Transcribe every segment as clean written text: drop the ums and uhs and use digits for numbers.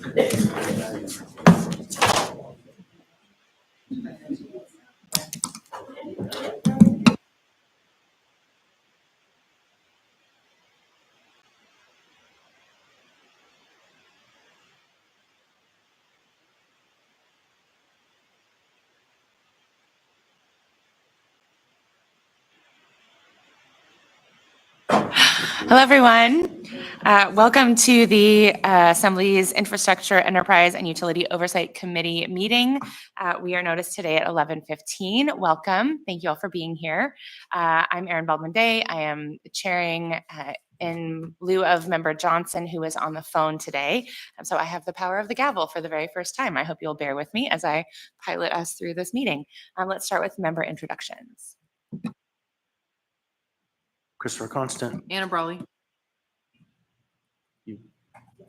Hello, everyone. Welcome to the Assembly's Infrastructure, Enterprise, and Utility Oversight Committee meeting. We are noticed today at 11:15. Welcome. Thank you all for being here. I'm Erin Baldwin-Day. I am chairing in lieu of Member Johnson, who is on the phone today. So I have the power of the gavel for the very first time. I hope you'll bear with me as I pilot us through this meeting. Let's start with member introductions. Christopher Constant. Anna Brawley.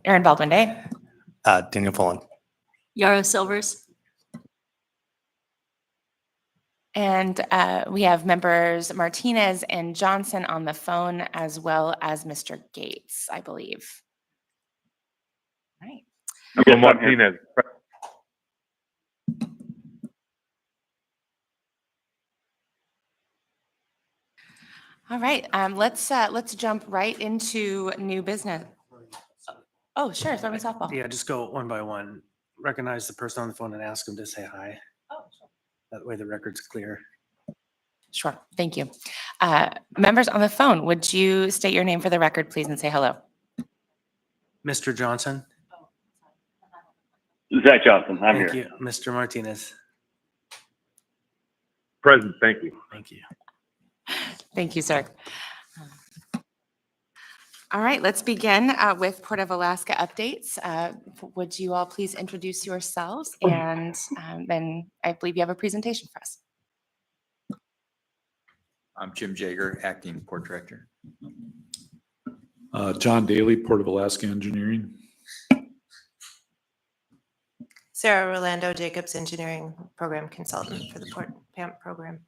Erin Baldwin-Day. Daniel Pullen. Yara Silvers. And we have members Martinez and Johnson on the phone, as well as Mr. Gates, I believe. All right. Yes, Martinez. All right. Let's jump right into new business. Oh, sure. Throw me softball. Yeah, just go one by one. Recognize the person on the phone and ask them to say hi. Oh, sure. That way the record's clear. Sure. Thank you. Members on the phone, would you state your name for the record, please, and say hello? Mr. Johnson. Zach Johnson, I'm Thank here. you. Mr. Martinez. Present, thank you. Thank you. Thank you, sir. All right, let's begin with Port of Alaska updates. Would you all please introduce yourselves? And then I believe you have a presentation for us. I'm Jim Jager, Acting Port Director. John Daly, Port of Alaska Engineering. Sarah Rolando Jacobs, Engineering Program Consultant for the Port PAMP program.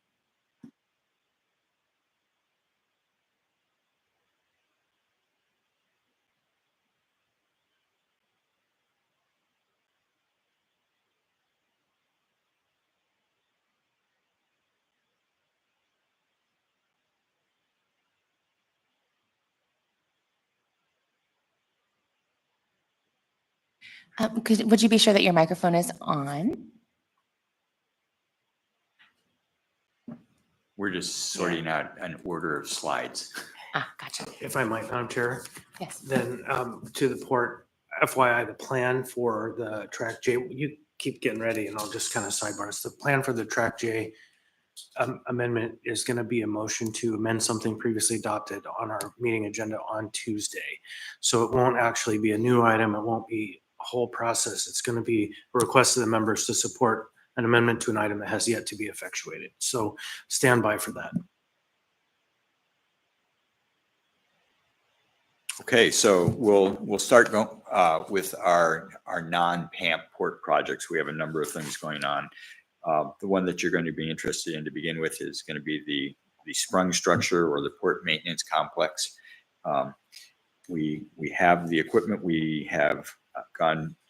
Would you be sure that your microphone is on? We're just sorting out an order of slides. Gotcha. If I might, Madam Chair, Yes. then to the port, FYI, the plan for the Track J, you keep getting ready and I'll just kind of sidebars. The plan for the Track J amendment is going to be a motion to amend something previously adopted on our meeting agenda on Tuesday. So it won't actually be a new item. It won't be a whole process. It's going to be a request of the members to support an amendment to an item that has yet to be effectuated. So stand by for that. Okay, so we'll start with our non-PAMP port projects. We have a number of things going on. The one that you're going to be interested in to begin with is going to be the sprung structure or the port maintenance complex. We have the equipment. We have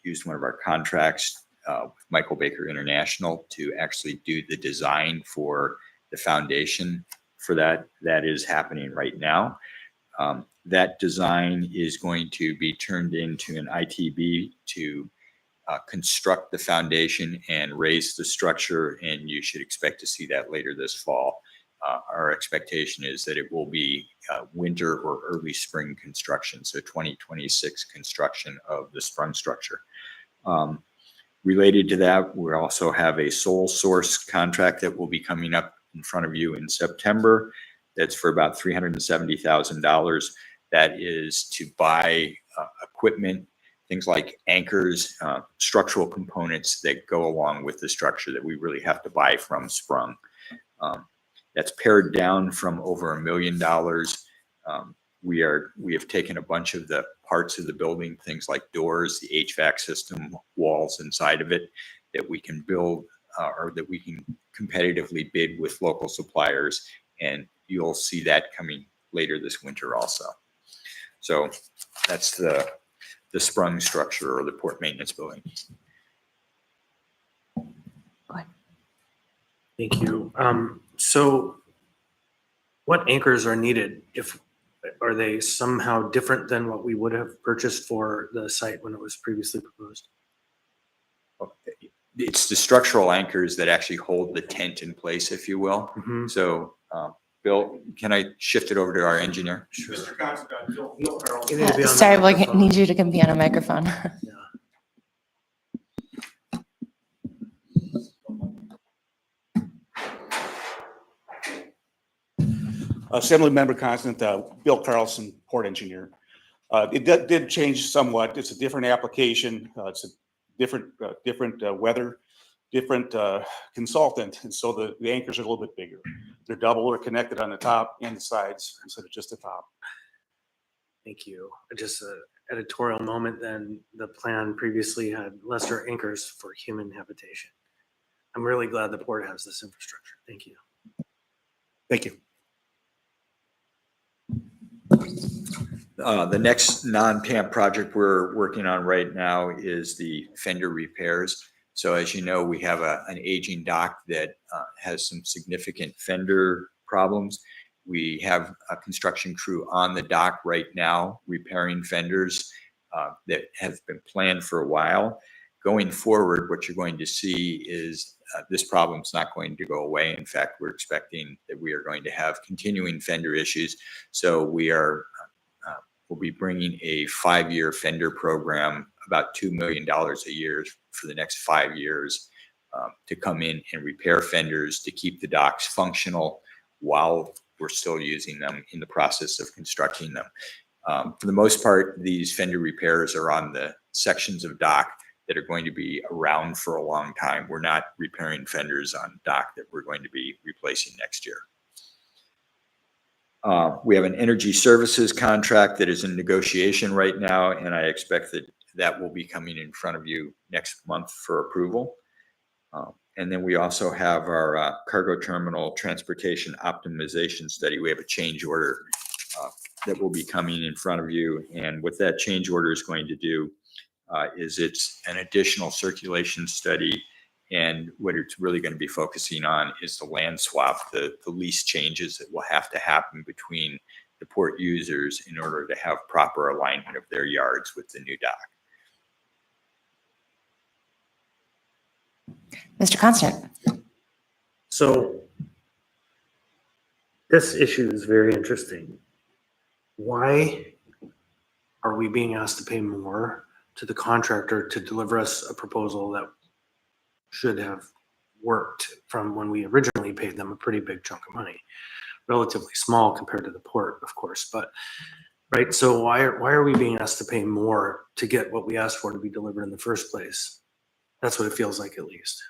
used one of our contracts with Michael Baker International to actually do the design for the foundation for that. That is happening right now. That design is going to be turned into an ITB to construct the foundation and raise the structure, and you should expect to see that later this fall. Our expectation is that it will be winter or early spring construction, so 2026 construction of the sprung structure. Related to that, we also have a sole source contract that will be coming up in front of you in September. That's for about $370,000. That is to buy equipment, things like anchors, structural components that go along with the structure that we really have to buy from Sprung. That's pared down from over $1 million. We have taken a bunch of the parts of the building, things like doors, the HVAC system, walls inside of it, that we can build or that we can competitively bid with local suppliers. And you'll see that coming later this winter also. So that's the the sprung structure or the port maintenance building. Thank you. So what anchors are needed? Are they somehow different than what we would have purchased for the site when it was previously proposed? It's the structural anchors that actually hold the tent in place, if you will. Mhm. So, Bill, can I shift it over to our engineer? Sure. Mr. Constable, Bill Carl. You need to be on the Sorry, we microphone. need you to be on a microphone. Yeah. Assembly Member Constant, Bill Carlson, Port Engineer. It did change somewhat. It's a different application. It's a different weather, different consultant. And so the anchors are a little bit bigger. They're double or connected on the top and the sides instead of just the top. Thank you. Just an editorial moment then. The plan previously had lesser anchors for human habitation. I'm really glad the port has this infrastructure. Thank you. Thank you. The next non-PAMP project we're working on right now is the fender repairs. So as you know, we have an aging dock that has some significant fender problems. We have a construction crew on the dock right now repairing fenders that have been planned for a while. Going forward, what you're going to see is this problem's not going to go away. In fact, we're expecting that we are going to have continuing fender issues. So we'll be bringing a 5-year fender program, about $2 million a year for the next 5 years, to come in and repair fenders to keep the docks functional while we're still using them in the process of constructing them. For the most part, these fender repairs are on the sections of dock that are going to be around for a long time. We're not repairing fenders on dock that we're going to be replacing next year. We have an energy services contract that is in negotiation right now, and I expect that will be coming in front of you next month for approval. And then we also have our cargo terminal transportation optimization study. We have a change order that will be coming in front of you. And what that change order is going to do is it's an additional circulation study. And what it's really going to be focusing on is the land swap, the lease changes that will have to happen between the port users in order to have proper alignment of their yards with the new dock. Mr. Constant. So this issue is very interesting. Why are we being asked to pay more to the contractor to deliver us a proposal that should have worked from when we originally paid them a pretty big chunk of money? Relatively small compared to the port, of course, but right. So why are we being asked to pay more to get what we asked for to be delivered in the first place? That's what it feels like, at least.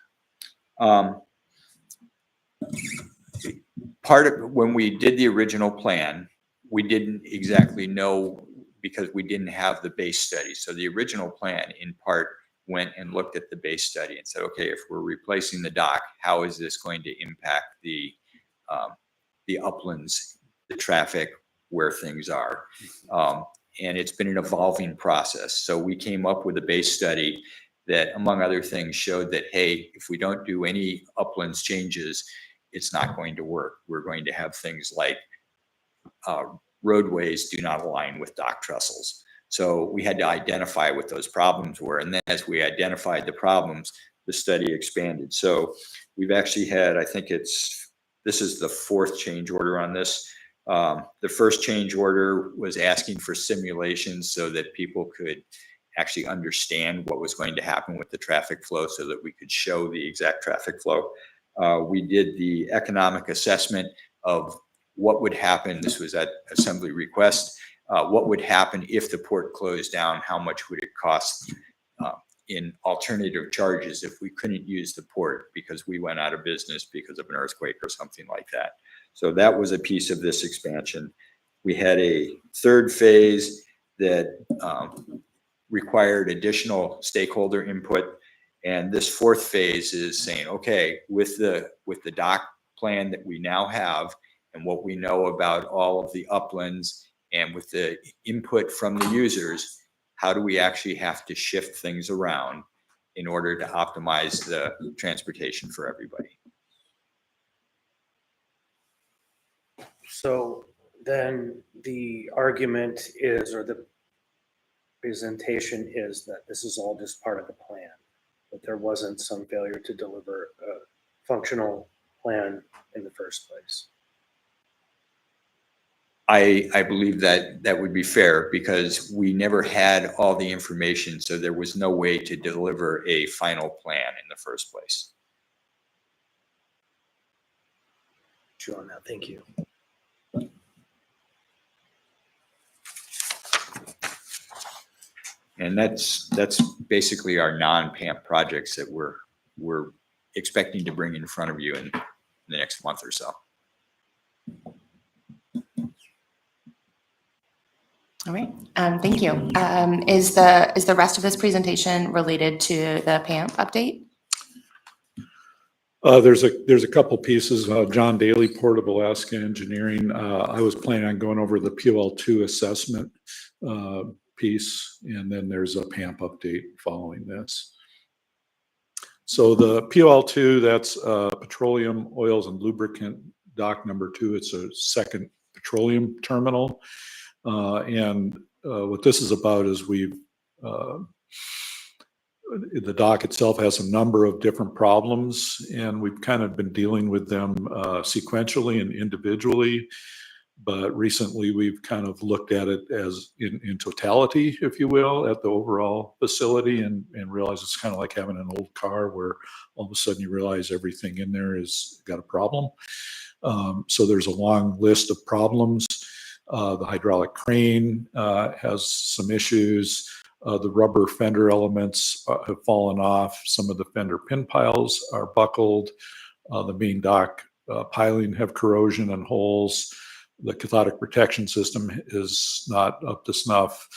Part of when we did the original plan, we didn't exactly know because we didn't have the base study. So the original plan in part went and looked at the base study and said, okay, if we're replacing the dock, how is this going to impact the uplands, the traffic, where things are? And it's been an evolving process. So we came up with a base study that, among other things, showed that, hey, if we don't do any uplands changes, it's not going to work. We're going to have things like roadways do not align with dock trestles. So we had to identify what those problems were. And then as we identified the problems, the study expanded. So we've actually had, I think this is the 4th change order on this. The first change order was asking for simulations so that people could actually understand what was going to happen with the traffic flow so that we could show the exact traffic flow. We did the economic assessment of what would happen. This was at assembly request. What would happen if the port closed down? How much would it cost in alternative charges if we couldn't use the port because we went out of business because of an earthquake or something like that? So that was a piece of this expansion. We had a 3rd phase that required additional stakeholder input. And this 4th phase is saying, okay, with the dock plan that we now have and what we know about all of the uplands and with the input from the users, how do we actually have to shift things around in order to optimize the transportation for everybody? So then the argument is, or the presentation is, that this is all just part of the plan, that there wasn't some failure to deliver a functional plan in the first place. I believe that that would be fair because we never had all the information, so there was no way to deliver a final plan in the first place. Chew on that. Thank you. And that's basically our non-PAMP projects that we're expecting to bring in front of you in the next month or so. All right, thank you. Is the rest of this presentation related to the PAMP update? There's a couple pieces. John Daly, Port of Alaska Engineering. I was planning on going over the POL2 assessment piece, and then there's a PAMP update following this. So the POL2, that's petroleum, oils, and lubricant dock number 2. It's a second petroleum terminal. And what this is about is the dock itself has a number of different problems, and we've kind of been dealing with them sequentially and individually. But recently we've kind of looked at it as in totality, if you will, at the overall facility and realize it's kind of like having an old car where all of a sudden you realize everything in there has got a problem. So there's a long list of problems. The hydraulic crane has some issues. The rubber fender elements have fallen off. Some of the fender pin piles are buckled. The main dock piling have corrosion and holes. The cathodic protection system is not up to snuff.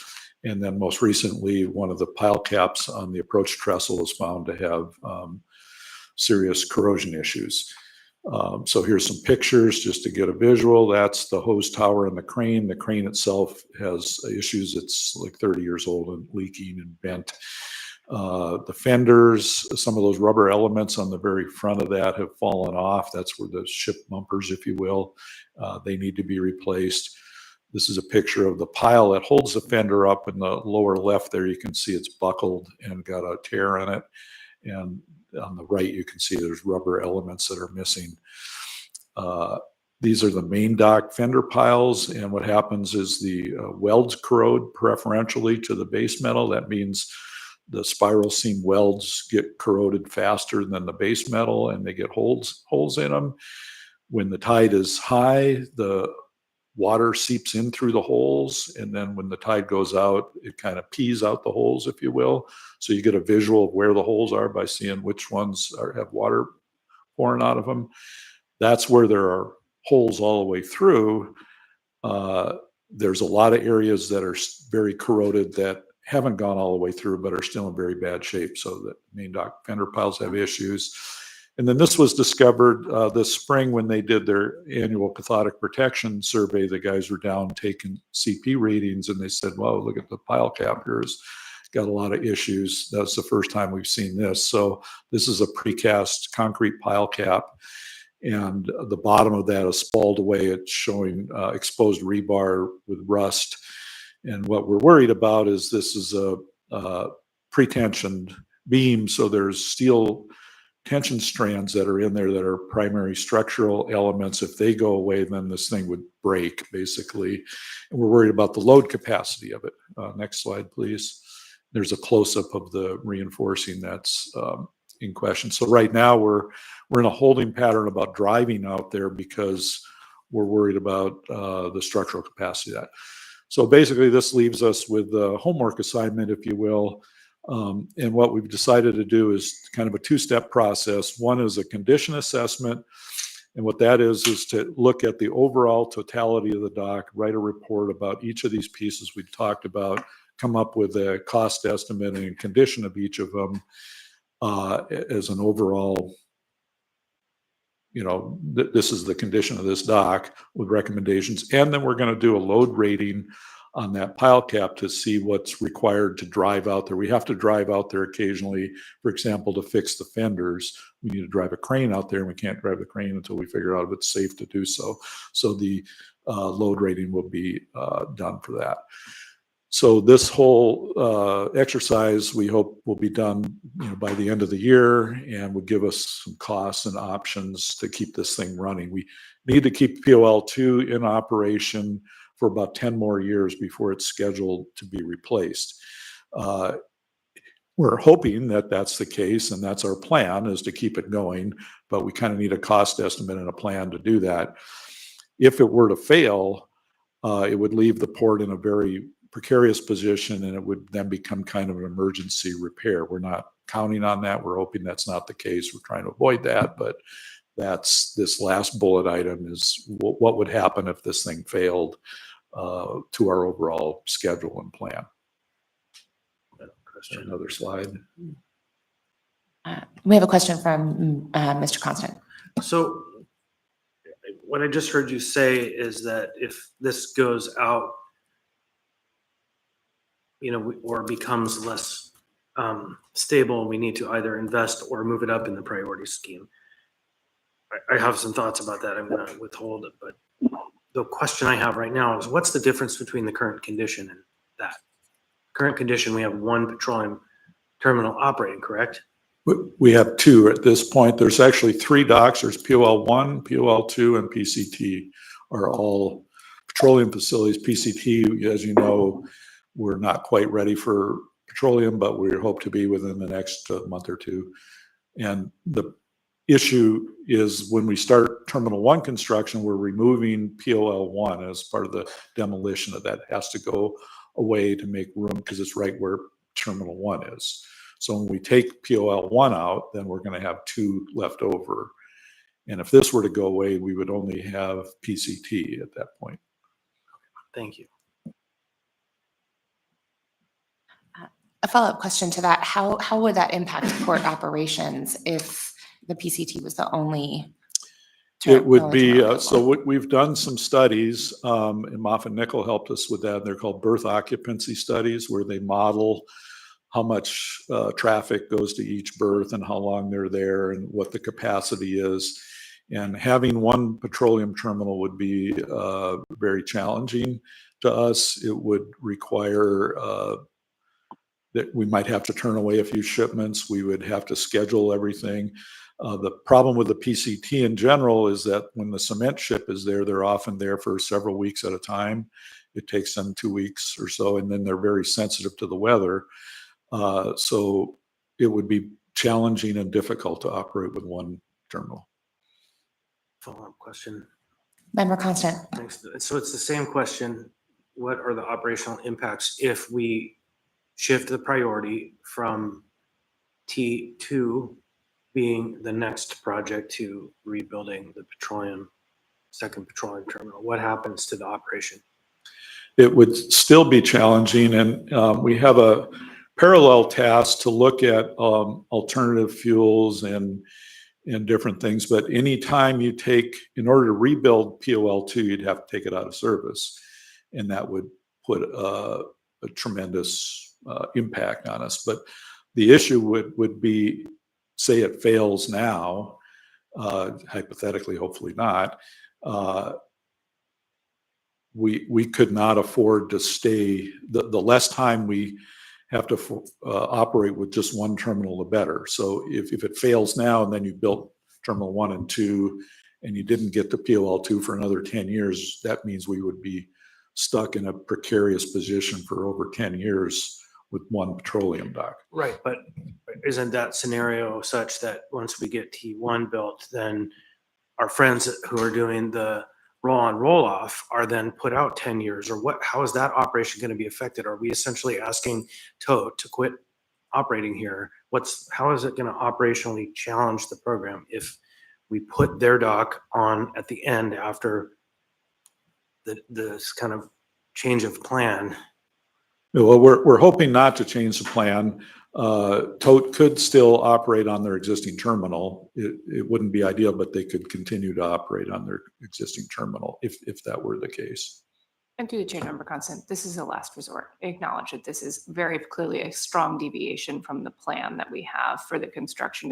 And then most recently, one of the pile caps on the approach trestle was found to have serious corrosion issues. So here's some pictures just to get a visual. That's the hose tower and the crane. The crane itself has issues. It's like 30 years old and leaking and bent. The fenders, some of those rubber elements on the very front of that have fallen off. That's where the ship bumpers, if you will, they need to be replaced. This is a picture of the pile that holds the fender up. In the lower left there, you can see it's buckled and got a tear in it. And on the right, you can see there's rubber elements that are missing. These are the main dock fender piles. And what happens is the welds corrode preferentially to the base metal. That means the spiral seam welds get corroded faster than the base metal, and they get holes in them. When the tide is high, the water seeps in through the holes, and then when the tide goes out, it kind of pees out the holes, if you will. So you get a visual of where the holes are by seeing which ones have water pouring out of them. That's where there are holes all the way through. There's a lot of areas that are very corroded that haven't gone all the way through, but are still in very bad shape. So the main dock fender piles have issues. And then this was discovered this spring when they did their annual cathodic protection survey. The guys were down taking CP readings, and they said, "Wow, look at the pile cap here. It's got a lot of issues." That's the first time we've seen this. So this is a precast concrete pile cap, and the bottom of that is spalled away. It's showing exposed rebar with rust. And what we're worried about is this is a pre-tensioned beam, so there's steel tension strands that are in there that are primary structural elements. If they go away, then this thing would break, basically. And we're worried about the load capacity of it. Next slide, please. There's a close-up of the reinforcing that's in question. So right now we're in a holding pattern about driving out there because we're worried about the structural capacity of that. So basically this leaves us with the homework assignment, if you will. And what we've decided to do is kind of a two-step process. One is a condition assessment. And what that is to look at the overall totality of the dock, write a report about each of these pieces we've talked about, come up with a cost estimate and condition of each of them as an overall, this is the condition of this dock with recommendations. And then we're going to do a load rating on that pile cap to see what's required to drive out there. We have to drive out there occasionally, for example, to fix the fenders. We need to drive a crane out there, and we can't drive the crane until we figure out if it's safe to do so. So the load rating will be done for that. So this whole exercise, we hope, will be done, by the end of the year, and will give us some costs and options to keep this thing running. We need to keep POL2 in operation for about 10 more years before it's scheduled to be replaced. We're hoping that that's the case, and that's our plan, is to keep it going, but we kind of need a cost estimate and a plan to do that. If it were to fail, it would leave the port in a very precarious position, and it would then become kind of an emergency repair. We're not counting on that. We're hoping that's not the case. We're trying to avoid that, but that's this last bullet item is what would happen if this thing failed to our overall schedule and plan. Another slide. We have a question from Mr. Constant. So what I just heard you say is that if this goes out, or becomes less stable, we need to either invest or move it up in the priority scheme. I have some thoughts about that. I'm going to withhold it, but the question I have right now is, what's the difference between the current condition and that? Current condition, we have one petroleum terminal operating, correct? We have two at this point. There's actually three docks. There's POL1, POL2, and PCT are all petroleum facilities. PCT, as you know, we're not quite ready for petroleum, but we hope to be within the next month or two. And the issue is when we start Terminal 1 construction, we're removing POL1 as part of the demolition of that. It has to go away to make room because it's right where Terminal 1 is. So when we take POL1 out, then we're going to have two left over. And if this were to go away, we would only have PCT at that point. Thank you. A follow-up question to that, how would that impact port operations if the PCT was the only? It would be, terminal so we've done some studies, and Moffitt Nickel helped us with that. They're called berth occupancy studies, where they model how much traffic goes to each berth and how long they're there and what the capacity is. And having one petroleum terminal would be very challenging to us. It would require that we might have to turn away a few shipments. We would have to schedule everything. The problem with the PCT in general is that when the cement ship is there, they're often there for several weeks at a time. It takes them 2 weeks or so, and then they're very sensitive to the weather. So it would be challenging and difficult to operate with one terminal. Follow-up question. Member Constant. Thanks. So it's the same question. What are the operational impacts if we shift the priority from T2 being the next project to rebuilding the second petroleum terminal? What happens to the operation? It would still be challenging, and we have a parallel task to look at alternative fuels and different things. But anytime you in order to rebuild POL2, you'd have to take it out of service, and that would put a tremendous impact on us. But the issue would be, say it fails now, hypothetically, hopefully not, we could not afford to stay. The less time we have to operate with just one terminal, the better. So if it fails now and then you built Terminal 1 and 2 and you didn't get to POL2 for another 10 years, that means we would be stuck in a precarious position for over 10 years with one petroleum dock. Right, but isn't that scenario such that once we get T1 built, then our friends who are doing the roll-on, roll-off are then put out 10 years? Or what? How is that operation going to be affected? Are we essentially asking TOTE to quit operating here? How is it going to operationally challenge the program if we put their dock on at the end after this kind of change of plan? Well, we're hoping not to change the plan. TOTE could still operate on their existing terminal. It wouldn't be ideal, but they could continue to operate on their existing terminal if that were the case. And through the chair, member Constant, this is a last resort. Acknowledge that this is very clearly a strong deviation from the plan that we have for the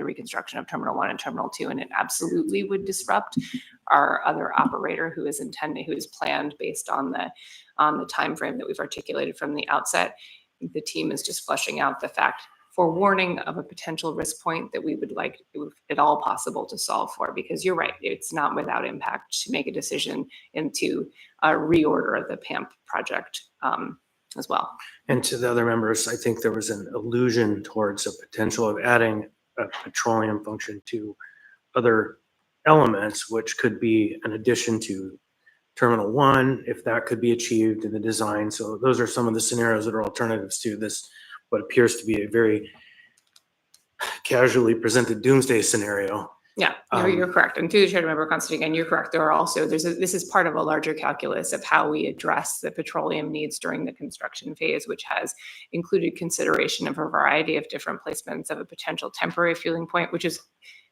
reconstruction of Terminal 1 and Terminal 2, and it absolutely would disrupt our other operator who is planned based on the timeframe that we've articulated from the outset. The team is just fleshing out the fact for warning of a potential risk point that we would like, if at all possible, to solve for, because you're right, it's not without impact to make a decision into a reorder of the PAMP project as well. And to the other members, I think there was an allusion towards a potential of adding a petroleum function to other elements, which could be an addition to Terminal 1, if that could be achieved in the design. So those are some of the scenarios that are alternatives to this, what appears to be a very casually presented doomsday scenario. Yeah, no, you're correct. And through the chair, member Constant, again, you're correct. There are also, this is part of a larger calculus of how we address the petroleum needs during the construction phase, which has included consideration of a variety of different placements of a potential temporary fueling point, which is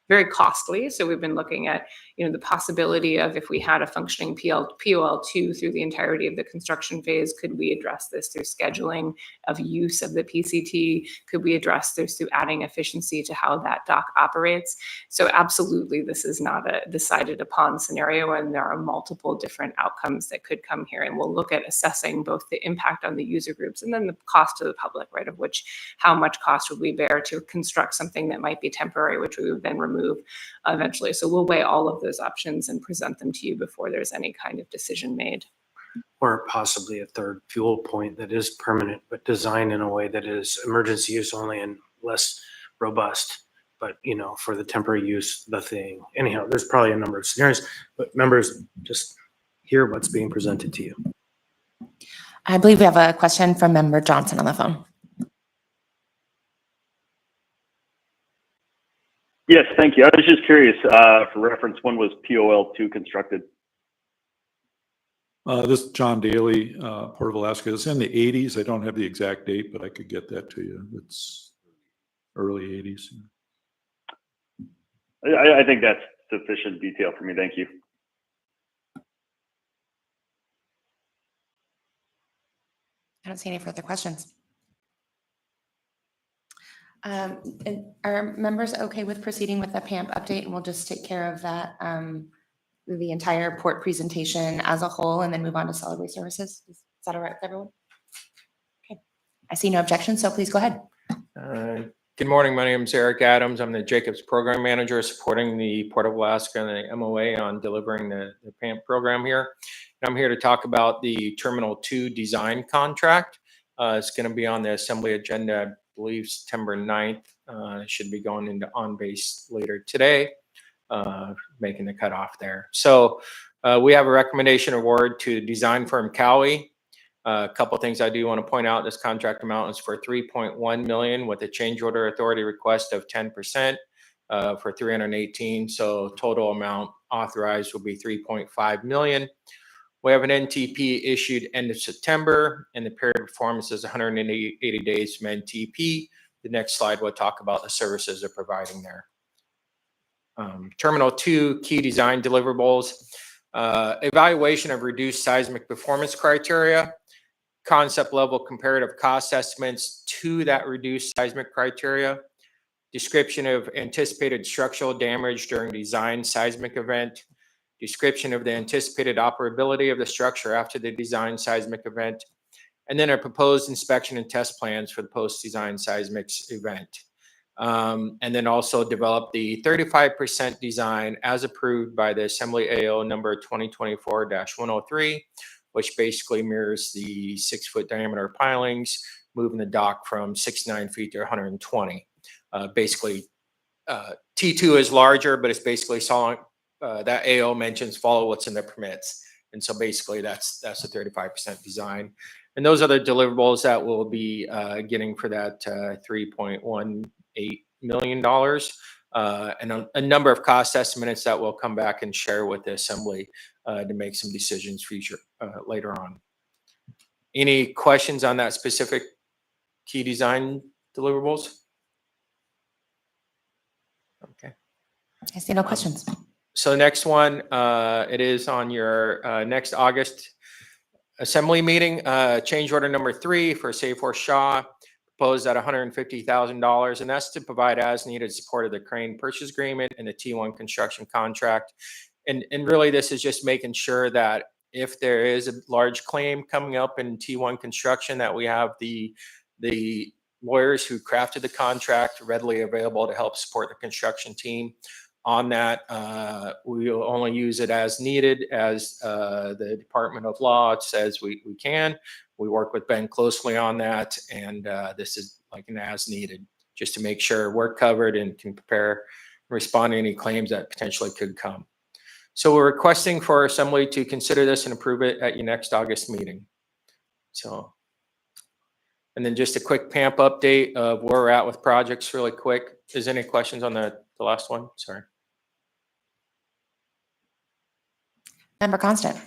very costly. So we've been looking at, the possibility of, if we had a functioning POL2 through the entirety of the construction phase, could we address this through scheduling of use of the PCT? Could we address this through adding efficiency to how that dock operates? So absolutely, this is not a decided upon scenario, and there are multiple different outcomes that could come here. And we'll look at assessing both the impact on the user groups and then the cost to the public, right? Of which, how much cost would we bear to construct something that might be temporary, which we would then remove eventually. So we'll weigh all of those options and present them to you before there's any kind of decision made. Or possibly a third fuel point that is permanent, but designed in a way that is emergency use only and less robust. But, for the temporary use, the thing. Anyhow, there's probably a number of scenarios, but members, just hear what's being presented to you. I believe we have a question from member Johnson on the phone. Yes, thank you. I was just curious, for reference, when was POL2 constructed? This is John Daly, Port of Alaska. It's in the 80s. I don't have the exact date, but I could get that to you. It's early 80s. I think that's sufficient detail for me. Thank you. I don't see any further questions. And are members okay with proceeding with the PAMP update? And we'll just take care of that, the entire port presentation as a whole, and then move on to solid waste services. Is that all right with everyone? Okay. I see no objection, so please go ahead. Good morning. My name is Eric Adams. I'm the Jacobs Program Manager supporting the Port of Alaska and the MOA on delivering the PAMP program here. And I'm here to talk about the Terminal 2 design contract. It's going to be on the Assembly agenda, I believe September 9th. Should be going into on-base later today, making the cutoff there. So we have a recommendation award to design firm Cowie. A couple of things I do want to point out. This contract amount is for $3.1 million with a change order authority request of 10% for 318. So total amount authorized will be $3.5 million. We have an NTP issued end of September, and the period of performance is 180 days from NTP. The next slide will talk about the services they're providing there. Terminal 2 key design deliverables. Evaluation of reduced seismic performance criteria. Concept level comparative cost estimates to that reduced seismic criteria, description of anticipated structural damage during design seismic event, description of the anticipated operability of the structure after the design seismic event, and then a proposed inspection and test plans for the post-design seismic event. And then also develop the 35% design as approved by the Assembly AO number 2024-103, which basically mirrors the 6-foot diameter pilings, moving the dock from 69 feet to 120. Basically, T2 is larger, but it's basically following, that AO mentions follow what's in the permits. And so basically that's the 35% design. And those are the deliverables that we'll be getting for that $3.18 million. And a number of cost estimates that we'll come back and share with the Assembly to make some decisions future later on. Any questions on that specific key design deliverables? Okay. I see no questions. So the next one, it is on your next August assembly meeting, change order number 3 for Safe Horse Shaw, proposed at $150,000, and that's to provide as needed support of the crane purchase agreement and the T1 construction contract. And really, this is just making sure that if there is a large claim coming up in T1 construction, that we have the lawyers who crafted the contract readily available to help support the construction team on that. We will only use it as needed, as the Department of Law says we can. We work with Ben closely on that, and this is like an as needed, just to make sure we're covered and can prepare and respond to any claims that potentially could come. So we're requesting for Assembly to consider this and approve it at your next August meeting. So, and then just a quick PAMP update of where we're at with projects really quick. Is there any questions on the last one? Sorry. Member Constant.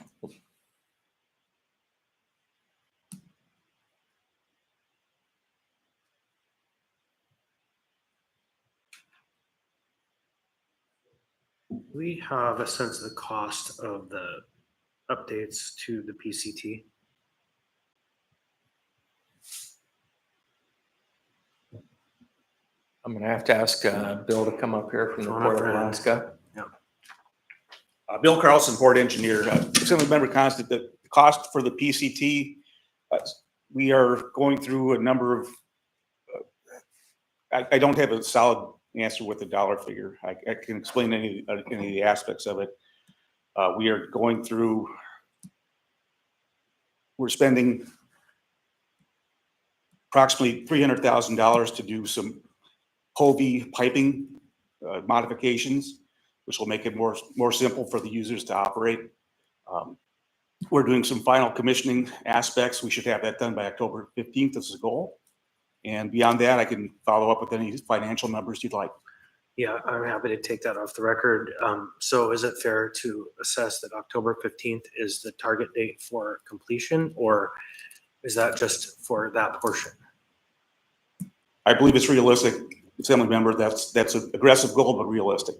We have a sense of the cost of the updates to the PCT. I'm going to have to ask Bill to come up here from the Port of Alaska. Bill Carlson, Port Engineer. Assemblymember Constant, the cost for the PCT, we are going through a number of, I don't have a solid answer with the dollar figure. I can explain any of the aspects of it. We are going through, we're spending approximately $300,000 to do some POV piping modifications, which will make it more simple for the users to operate. We're doing some final commissioning aspects. We should have that done by October 15th as a goal. And beyond that, I can follow up with any financial numbers you'd like. Yeah, I'm happy to take that off the record. So is it fair to assess that October 15th is the target date for completion, or is that just for that portion? I believe it's realistic, Assemblymember. That's an aggressive goal, but realistic.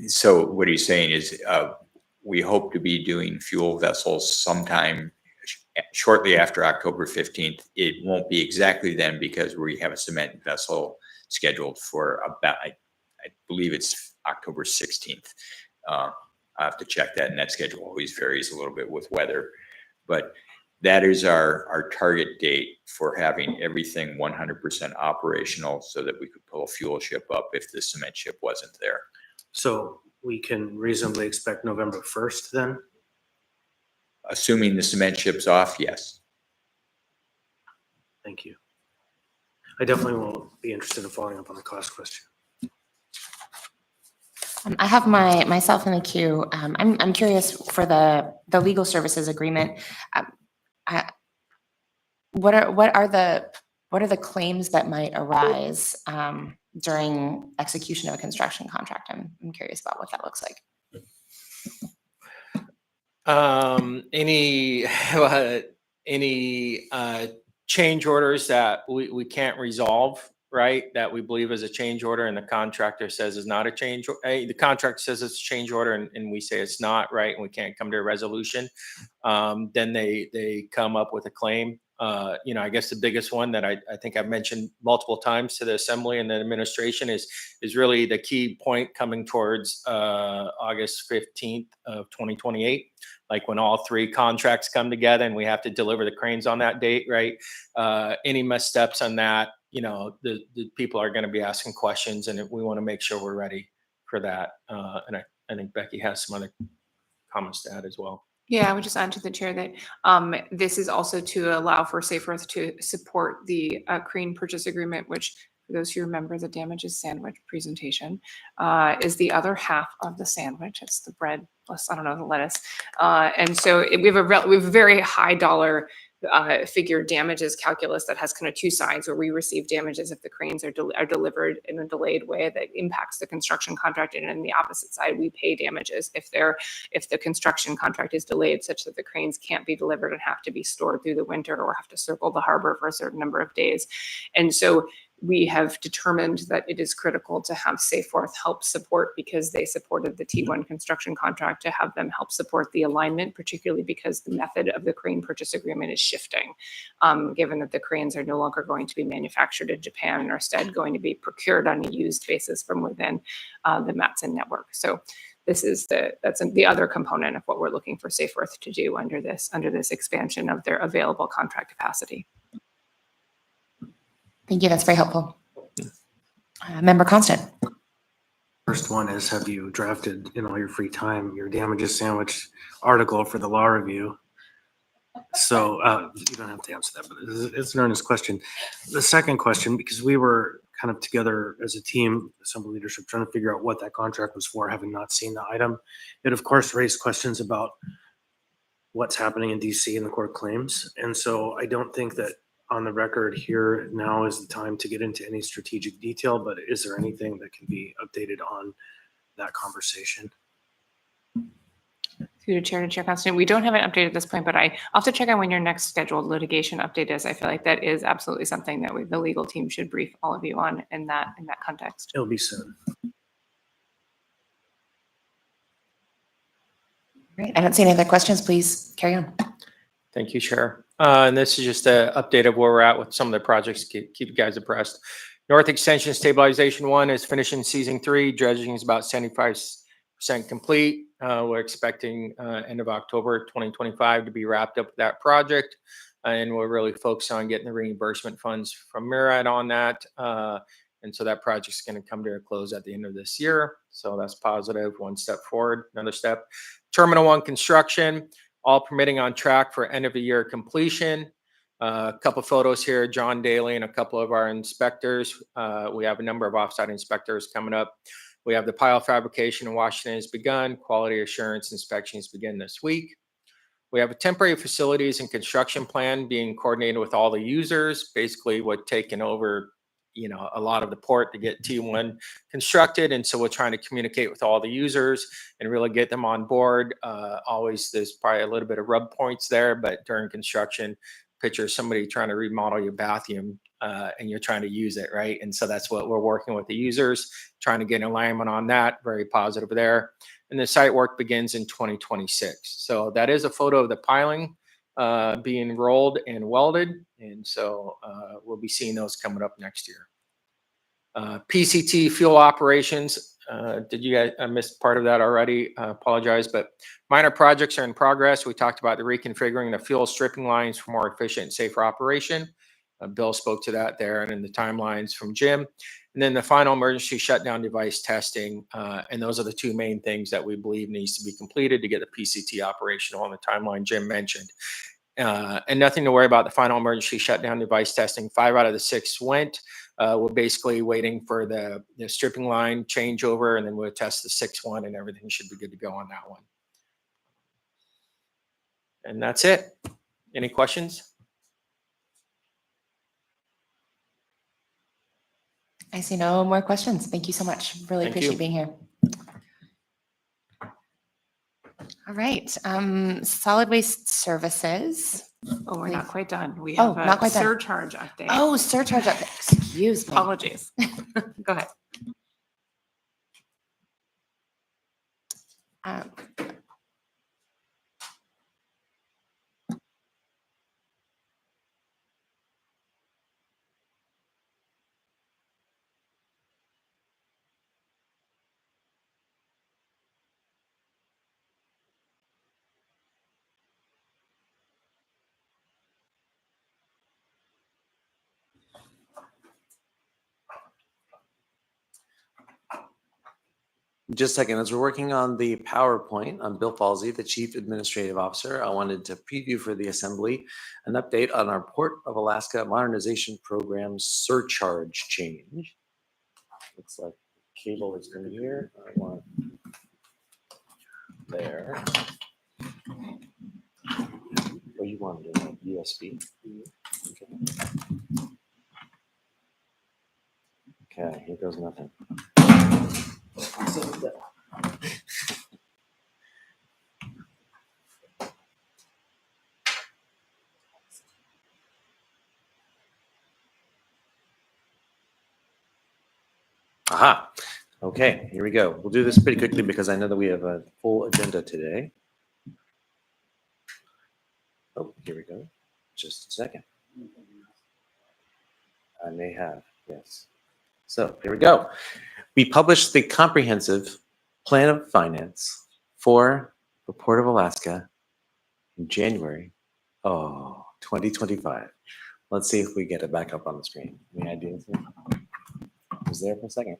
So what he's saying is we hope to be doing fuel vessels sometime shortly after October 15th. It won't be exactly then because we have a cement vessel scheduled for about, I believe it's October 16th. I have to check that, and that schedule always varies a little bit with weather. But that is our target date for having everything 100% operational so that we could pull a fuel ship up if the cement ship wasn't there. So we can reasonably expect November 1st then? Assuming the cement ship's off, yes. Thank you. I definitely will be interested in following up on the cost question. I have myself in the queue. I'm curious for the legal services agreement. What are the claims that might arise during execution of a construction contract? I'm curious about what that looks like. Any change orders that we can't resolve, right? That we believe is a change order and the contractor says is not a change. The contractor says it's a change order and we say it's not, right? And we can't come to a resolution. Then they come up with a claim. I guess the biggest one that I think I've mentioned multiple times to the Assembly and the administration is really the key point coming towards August 15th of 2028. Like when all 3 contracts come together and we have to deliver the cranes on that date, right? Any missteps on that, the people are going to be asking questions, and we want to make sure we're ready for that. And I think Becky has some other comments to add as well. Yeah, I would just add to the chair that this is also to allow for Safe Earth to support the crane purchase agreement, which, for those who remember the damages sandwich presentation, is the other half of the sandwich. It's the bread plus, I don't know, the lettuce. And so we have a very high dollar figure damages calculus that has kind of 2 sides, where we receive damages if the cranes are delivered in a delayed way that impacts the construction contract, and on the opposite side we pay damages if the construction contract is delayed such that the cranes can't be delivered and have to be stored through the winter or have to circle the harbor for a certain number of days. And so we have determined that it is critical to have Safeworth help support, because they supported the T1 construction contract, to have them help support the alignment, particularly because the method of the crane purchase agreement is shifting, given that the cranes are no longer going to be manufactured in Japan and are instead going to be procured on a used basis from within the Matson network. So this is that's the other component of what we're looking for Safeworth to do under this expansion of their available contract capacity. Thank you. That's very helpful. Member Constant. First one is, have you drafted in all your free time your damages sandwich article for the law review? So you don't have to answer that, but it's an earnest question. The second question, because we were kind of together as a team, Assembly leadership, trying to figure out what that contract was for, having not seen the item. It of course raised questions about what's happening in DC in the court claims. And so I don't think that on the record here now is the time to get into any strategic detail, but is there anything that can be updated on that conversation? Through the chair to Chair Constant, we don't have an update at this point, but I'll have to check on when your next scheduled litigation update is. I feel like that is absolutely something that the legal team should brief all of you on in that context. It'll be soon. Great. I don't see any other questions. Please carry on. Thank you, Chair. And this is just an update of where we're at with some of the projects, keep you guys abreast. North Extension Stabilization 1 is finishing season 3. Dredging is about 75% complete. We're expecting end of October 2025 to be wrapped up with that project. And we're really focused on getting the reimbursement funds from MIRAD on that. And so that project's going to come to a close at the end of this year. So that's positive. One step forward, another step. Terminal 1 construction, all permitting on track for end of the year completion. A couple photos here, John Daly and a couple of our inspectors. We have a number of offsite inspectors coming up. We have the pile fabrication in Washington has begun. Quality assurance inspections begin this week. We have a temporary facilities and construction plan being coordinated with all the users. Basically, we're taking over, a lot of the port to get T1 constructed. And so we're trying to communicate with all the users and really get them on board. Always, there's probably a little bit of rub points there, but during construction, picture somebody trying to remodel your bathroom and you're trying to use it, right? And so that's what we're working with the users, trying to get alignment on that. Very positive there. And the site work begins in 2026. So that is a photo of the piling being rolled and welded. And so we'll be seeing those coming up next year. PCT fuel operations. Did you guys, I missed part of that already. Apologize, but minor projects are in progress. We talked about the reconfiguring the fuel stripping lines for more efficient and safer operation. Bill spoke to that there, and in the timelines from Jim. And then the final emergency shutdown device testing. And those are the two main things that we believe needs to be completed to get the PCT operational on the timeline Jim mentioned. And nothing to worry about the final emergency shutdown device testing. 5 out of the 6 went. We're basically waiting for the stripping line changeover, and then we'll test the 6th one, and everything should be good to go on that one. And that's it. Any questions? I see no more questions. Thank you so much. Really Thank appreciate you. being here. All right. Solid waste services. Oh, we're not quite done. We Oh, have not a quite done. surcharge update. Oh, surcharge update. Excuse me. Apologies. Go ahead. Um, Just a second, as we're working on the PowerPoint, I'm Bill Falsey, the Chief Administrative Officer. I wanted to preview for the Assembly an update on our Port of Alaska Modernization Program surcharge change. Looks like the cable is in here. I want there. Oh, you wanted a USB? Okay, here goes nothing. Aha. Okay, here we go. We'll do this pretty quickly because I know that we have a full agenda today. Oh, here we go. Just a second. I may have, yes. So here we go. We published the comprehensive plan of finance for the Port of Alaska in January, 2025. Let's see if we get it back up on the screen. Any ideas? It was there for a second.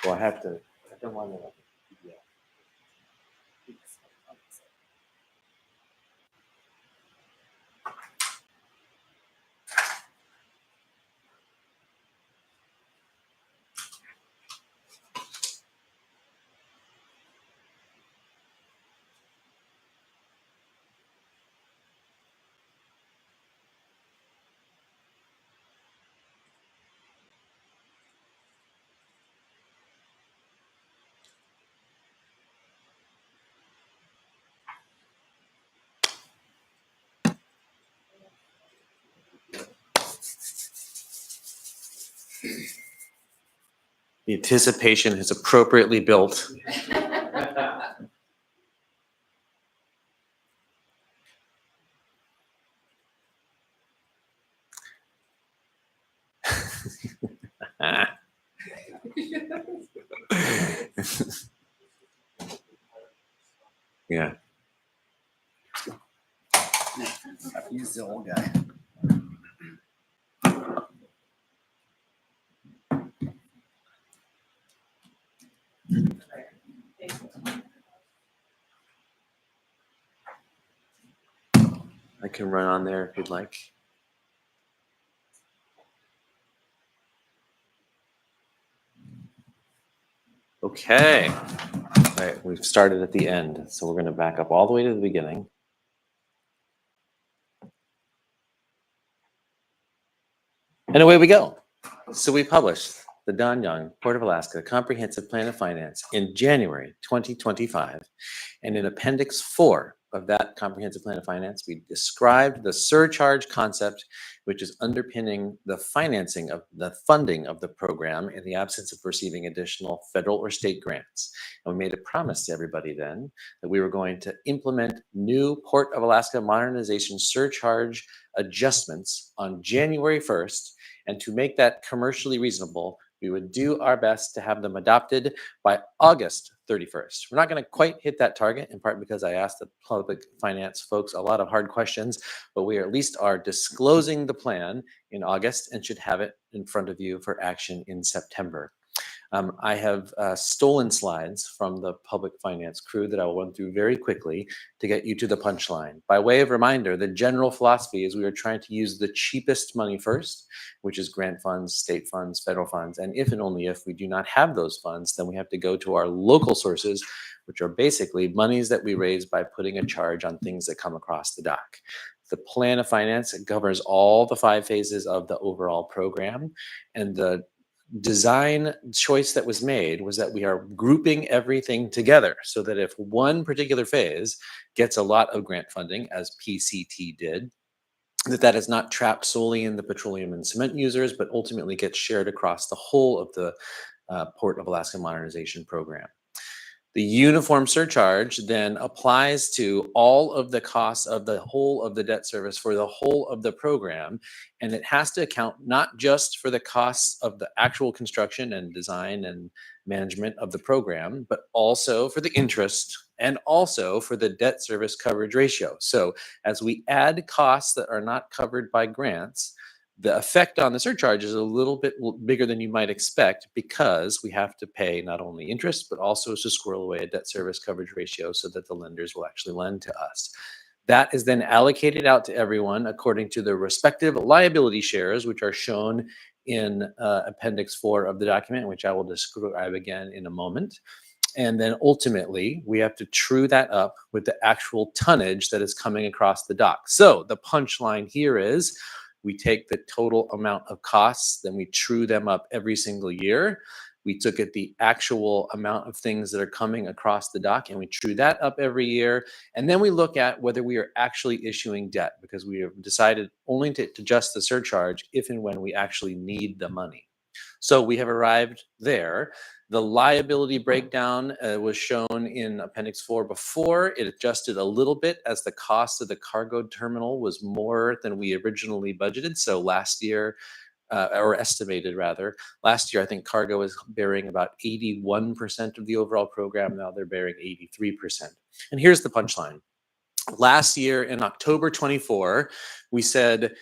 Well, I don't want to. Yeah. The anticipation is appropriately built. Yeah. He's the old guy. I can run on there if you'd like. Okay. All right, we've started at the end, so we're going to back up all the way to the beginning. And away we go. So we published the Don Young Port of Alaska Comprehensive Plan of Finance in January 2025. And in Appendix 4 of that Comprehensive Plan of Finance, we described the surcharge concept, which is underpinning the financing of the funding of the program in the absence of receiving additional federal or state grants. And we made a promise to everybody then that we were going to implement new Port of Alaska modernization surcharge adjustments on January 1st. And to make that commercially reasonable, we would do our best to have them adopted by August 31st. We're not going to quite hit that target, in part because I asked the public finance folks a lot of hard questions, but we at least are disclosing the plan in August and should have it in front of you for action in September. I have stolen slides from the public finance crew that I will run through very quickly to get you to the punchline. By way of reminder, the general philosophy is we are trying to use the cheapest money first, which is grant funds, state funds, federal funds. And if and only if we do not have those funds, then we have to go to our local sources, which are basically monies that we raise by putting a charge on things that come across the dock. The plan of finance covers all the 5 phases of the overall program, and the design choice that was made was that we are grouping everything together so that if one particular phase gets a lot of grant funding, as PCT did, that is not trapped solely in the petroleum and cement users, but ultimately gets shared across the whole of the Port of Alaska Modernization Program. The uniform surcharge then applies to all of the costs of the whole of the debt service for the whole of the program. And it has to account not just for the costs of the actual construction and design and management of the program, but also for the interest and also for the debt service coverage ratio. So as we add costs that are not covered by grants, the effect on the surcharge is a little bit bigger than you might expect because we have to pay not only interest, but also to squirrel away a debt service coverage ratio so that the lenders will actually lend to us. That is then allocated out to everyone according to the respective liability shares, which are shown in Appendix 4 of the document, which I will describe again in a moment. And then ultimately, we have to true that up with the actual tonnage that is coming across the dock. So the punchline here is, we take the total amount of costs, then we true them up every single year. We took at the actual amount of things that are coming across the dock and we true that up every year. And then we look at whether we are actually issuing debt, because we have decided only to adjust the surcharge if and when we actually need the money. So we have arrived there. The liability breakdown was shown in Appendix 4 before. It adjusted a little bit as the cost of the cargo terminal was more than we originally budgeted. So last year, or estimated rather, last year I think cargo was bearing about 81% of the overall program. Now they're bearing 83%. And here's the punchline. Last year in October 24, we said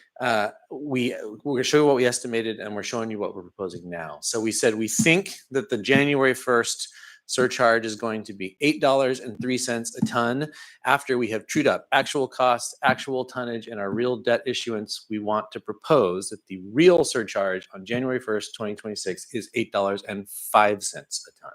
we're going to show you what we estimated and we're showing you what we're proposing now. So we said we think that the January 1st surcharge is going to be $8.03 a ton. After we have trued up actual costs, actual tonnage, and our real debt issuance, we want to propose that the real surcharge on January 1st, 2026 is $8.05 a ton.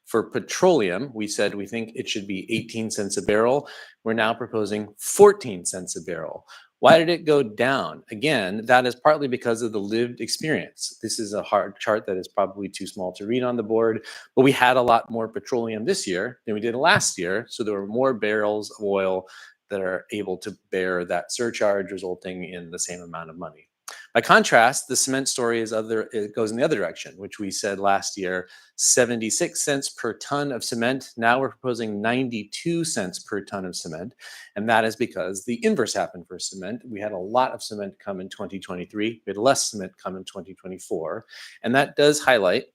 For petroleum, we said we think it should be 18 cents a barrel. We're now proposing 14 cents a barrel. Why did it go down? Again, that is partly because of the lived experience. This is a hard chart that is probably too small to read on the board, but we had a lot more petroleum this year than we did last year. So there were more barrels of oil that are able to bear that surcharge, resulting in the same amount of money. By contrast, the cement story it goes in the other direction, which we said last year, 76 cents per ton of cement. Now we're proposing 92 cents per ton of cement. And that is because the inverse happened for cement. We had a lot of cement come in 2023. We had less cement come in 2024. And that does highlight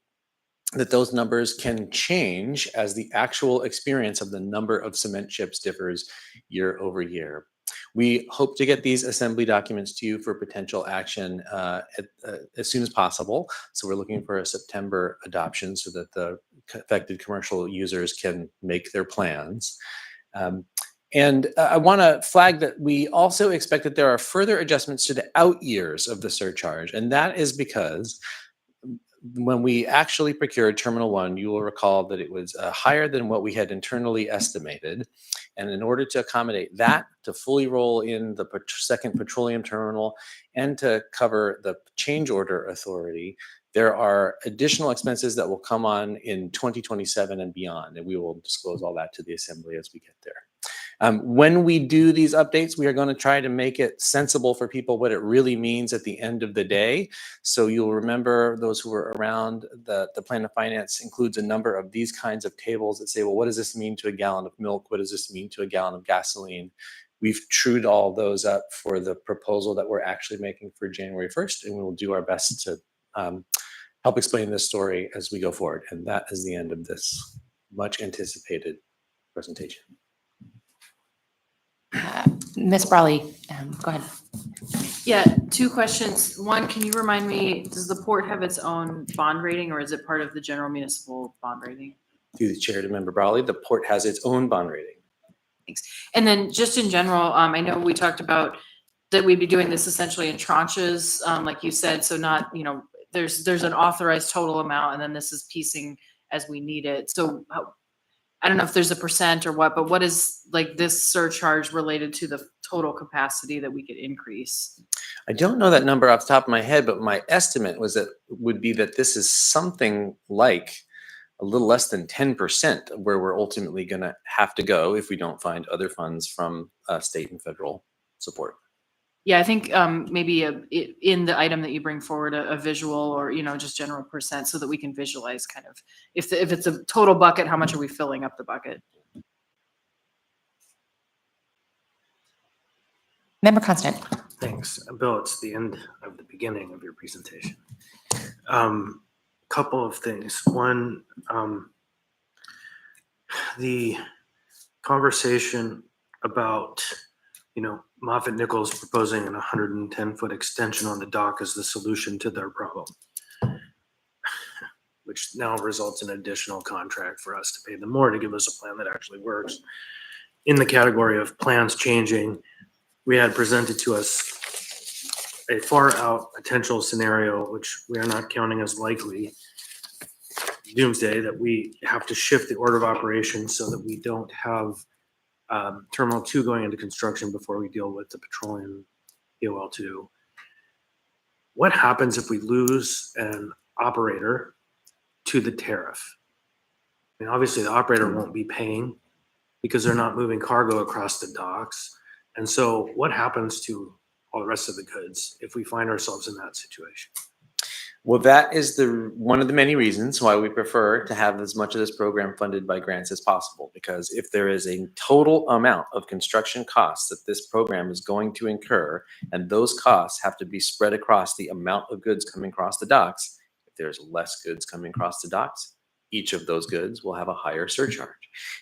that those numbers can change as the actual experience of the number of cement ships differs year over year. We hope to get these assembly documents to you for potential action as soon as possible. So we're looking for a September adoption so that the affected commercial users can make their plans. And I want to flag that we also expect that there are further adjustments to the out years of the surcharge. And that is because when we actually procured Terminal 1, you will recall that it was higher than what we had internally estimated. And in order to accommodate that, to fully roll in the second petroleum terminal and to cover the change order authority, there are additional expenses that will come on in 2027 and beyond. And we will disclose all that to the Assembly as we get there. When we do these updates, we are going to try to make it sensible for people what it really means at the end of the day. So you'll remember, those who were around, the Plan of Finance includes a number of these kinds of tables that say, well, what does this mean to a gallon of milk? What does this mean to a gallon of gasoline? We've trued all those up for the proposal that we're actually making for January 1st, and we will do our best to help explain this story as we go forward. And that is the end of this much anticipated presentation. Ms. Brawley, go ahead. Yeah, two questions. One, can you remind me, does the port have its own bond rating or is it part of the general municipal bond rating? Through the chair to Member Brawley, the port has its own bond rating. Thanks. And then just in general, I know we talked about that we'd be doing this essentially in tranches, like you said, so not, there's an authorized total amount and then this is piecing as we need it. So I don't know if there's a percent or what, but what is like this surcharge related to the total capacity that we could increase? I don't know that number off the top of my head, but my estimate would be that this is something like a little less than 10% of where we're ultimately going to have to go if we don't find other funds from state and federal support. Yeah, I think maybe in the item that you bring forward a visual or, just general percent so that we can visualize kind of if it's a total bucket, how much are we filling up the bucket? Member Constant. Thanks. Bill, it's the end of the beginning of your presentation. Couple of things. One, the conversation about, Moffitt Nichols proposing an 110-foot extension on the dock as the solution to their problem, which now results in an additional contract for us to pay them more to give us a plan that actually works. In the category of plans changing, we had presented to us a far out potential scenario, which we are not counting as likely, doomsday, that we have to shift the order of operations so that we don't have Terminal 2 going into construction before we deal with the petroleum POL2. What happens if we lose an operator to the tariff. I mean, obviously the operator won't be paying because they're not moving cargo across the docks. And so what happens to all the rest of the goods if we find ourselves in that situation? Well, that is one of the many reasons why we prefer to have as much of this program funded by grants as possible. Because if there is a total amount of construction costs that this program is going to incur, and those costs have to be spread across the amount of goods coming across the docks, if there's less goods coming across the docks, each of those goods will have a higher surcharge.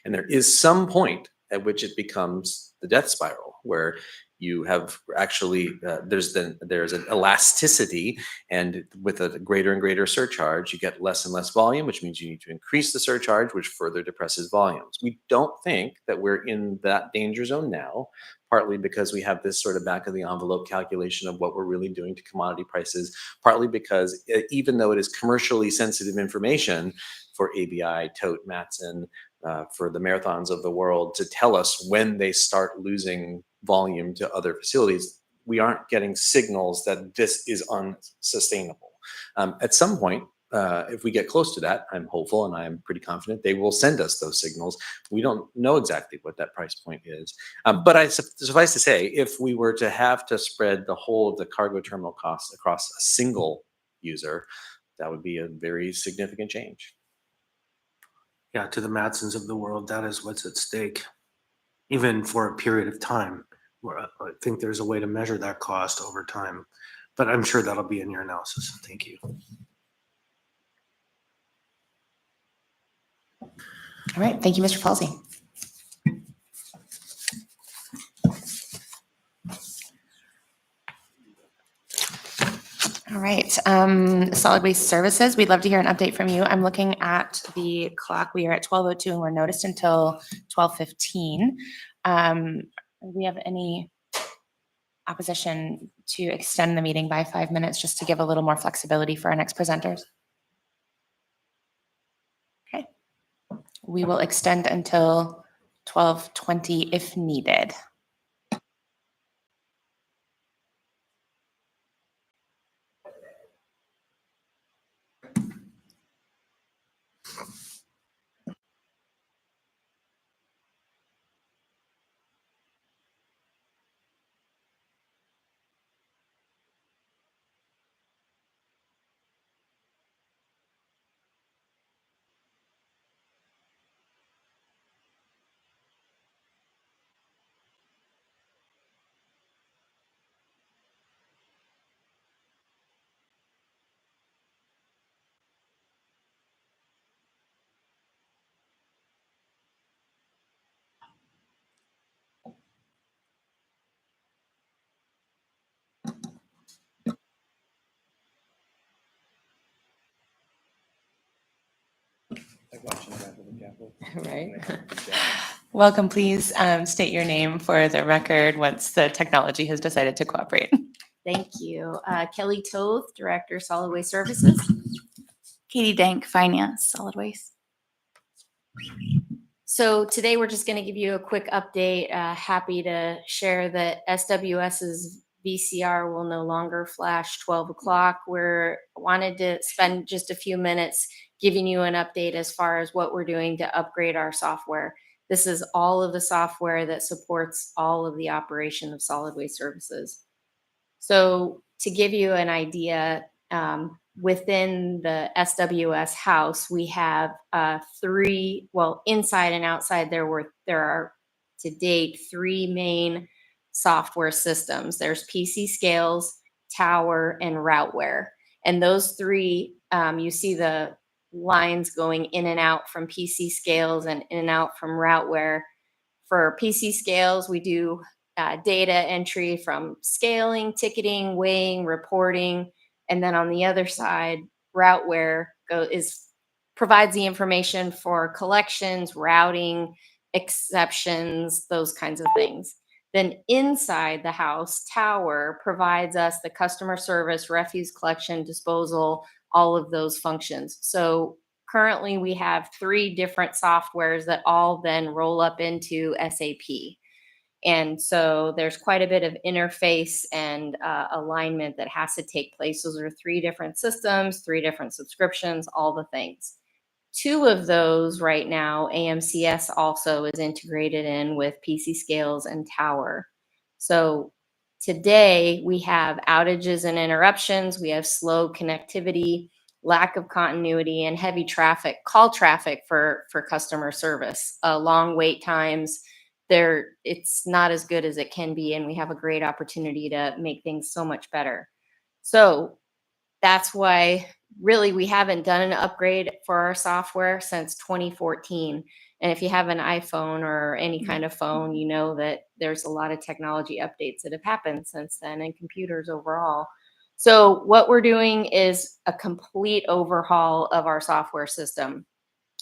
And there is some point at which it becomes the death spiral, where you have actually there's an elasticity, and with a greater and greater surcharge, you get less and less volume, which means you need to increase the surcharge, which further depresses volumes. We don't think that we're in that danger zone now, partly because we have this sort of back of the envelope calculation of what we're really doing to commodity prices, partly because even though it is commercially sensitive information for ABI, Tote, Matson, for the marathons of the world to tell us when they start losing volume to other facilities, we aren't getting signals that this is unsustainable. At some point, if we get close to that, I'm hopeful and I'm pretty confident they will send us those signals. We don't know exactly what that price point is. But suffice to say, if we were to have to spread the whole of the cargo terminal costs across a single user, that would be a very significant change. Yeah, to the Matsons of the world, that is what's at stake, even for a period of time. Where I think there's a way to measure that cost over time, but I'm sure that'll be in your analysis. Thank you. All right, thank you, Mr. Falsey. All right, solid waste services. We'd love to hear an update from you. I'm looking at the clock. We are at 12:02 and we're noticed until 12:15. Do we have any opposition to extend the meeting by 5 minutes just to give a little more flexibility for our next presenters? Okay, we will extend until 12:20 if needed. Right. Welcome, please state your name for the record once the technology has decided to cooperate. Thank you. Kelly Toth, Director, Solid Waste Services. Katie Dank, Finance, Solid Waste. So today we're just going to give you a quick update. Happy to share that SWS's VCR will no longer flash 12 o'clock. We're wanted to spend just a few minutes giving you an update as far as what we're doing to upgrade our software. This is all of the software that supports all of the operation of solid waste services. So to give you an idea, within the SWS house, we have three, well, inside and outside, there are to date 3 main software systems. There's PC Scales, Tower, and Routeware. And those 3, you see the lines going in and out from PC Scales and in and out from Routeware. For PC Scales, we do data entry from scaling, ticketing, weighing, reporting. And then on the other side, Routeware provides the information for collections, routing, exceptions, those kinds of things. Then inside the house, Tower provides us the customer service, refuse collection, disposal, all of those functions. So currently we have 3 different softwares that all then roll up into SAP. And so there's quite a bit of interface and alignment that has to take place. Those are 3 different systems, 3 different subscriptions, all the things. 2 of those right now, AMCS also is integrated in with PC Scales and Tower. So today we have outages and interruptions, we have slow connectivity, lack of continuity, and heavy traffic, call traffic for customer service, long wait times. It's not as good as it can be, and we have a great opportunity to make things so much better. So that's why really we haven't done an upgrade for our software since 2014. And if you have an iPhone or any kind of phone, you know that there's a lot of technology updates that have happened since then, and computers overall. So what we're doing is a complete overhaul of our software system.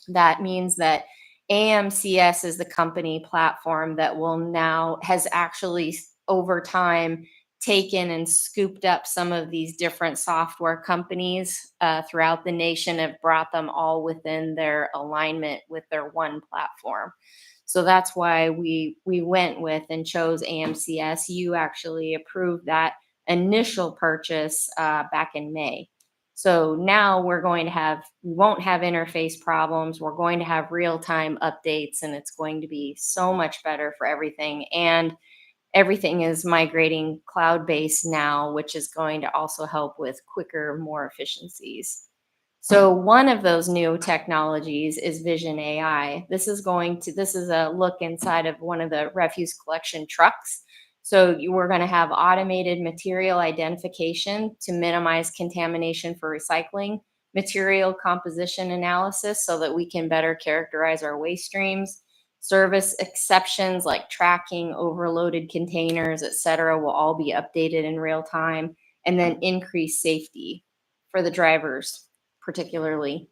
That means that AMCS is the company platform that has actually over time taken and scooped up some of these different software companies throughout the nation, have brought them all within their alignment with their one platform. So that's why we went with and chose AMCS. You actually approved that initial purchase back in May. So now we won't have interface problems. We're going to have real-time updates, and it's going to be so much better for everything. And everything is migrating cloud-based now, which is going to also help with quicker, more efficiencies. So one of those new technologies is Vision AI. This is a look inside of one of the refuse collection trucks. So we're going to have automated material identification to minimize contamination for recycling, material composition analysis so that we can better characterize our waste streams, service exceptions like tracking overloaded containers, et cetera, will all be updated in real time, and then increase safety for the drivers particularly.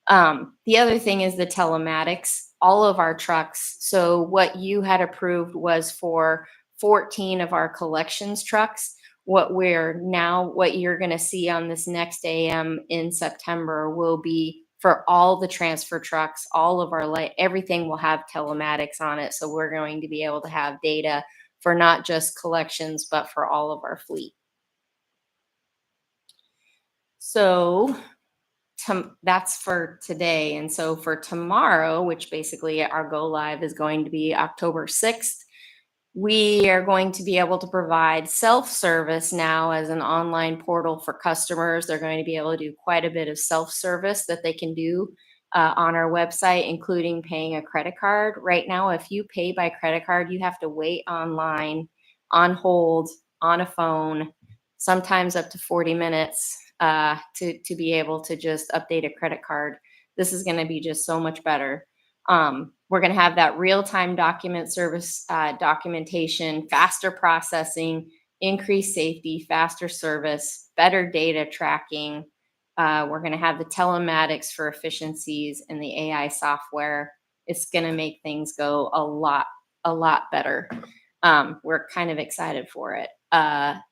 The other thing is the telematics, all of our trucks. So what you had approved was for 14 of our collections trucks. What you're going to see on this next AM in September will be for all the transfer trucks, all of everything will have telematics on it. So we're going to be able to have data for not just collections, but for all of our fleet. So that's for today. And so for tomorrow, which basically our go live is going to be October 6th, we are going to be able to provide self-service now as an online portal for customers. They're going to be able to do quite a bit of self-service that they can do on our website, including paying a credit card. Right now, if you pay by credit card, you have to wait online, on hold, on a phone, sometimes up to 40 minutes to be able to just update a credit card. This is going to be just so much better. We're going to have that real-time document service documentation, faster processing, increased safety, faster service, better data tracking. We're going to have the telematics for efficiencies and the AI software. It's going to make things go a lot better. We're kind of excited for it.